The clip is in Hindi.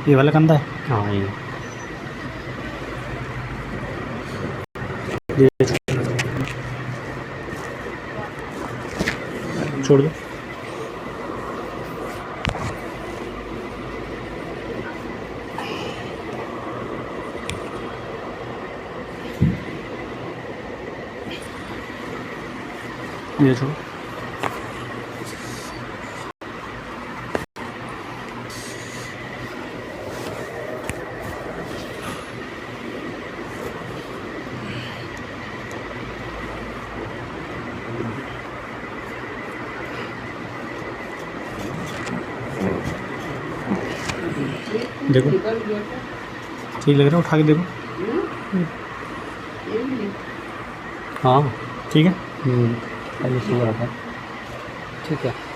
ये वाला कंधा है। हाँ ये छोड़ दो। ये छोड़ो। देखो ठीक लग रहा है, उठा के देखो। हाँ ठीक है। पहले सो रहा था। ठीक है।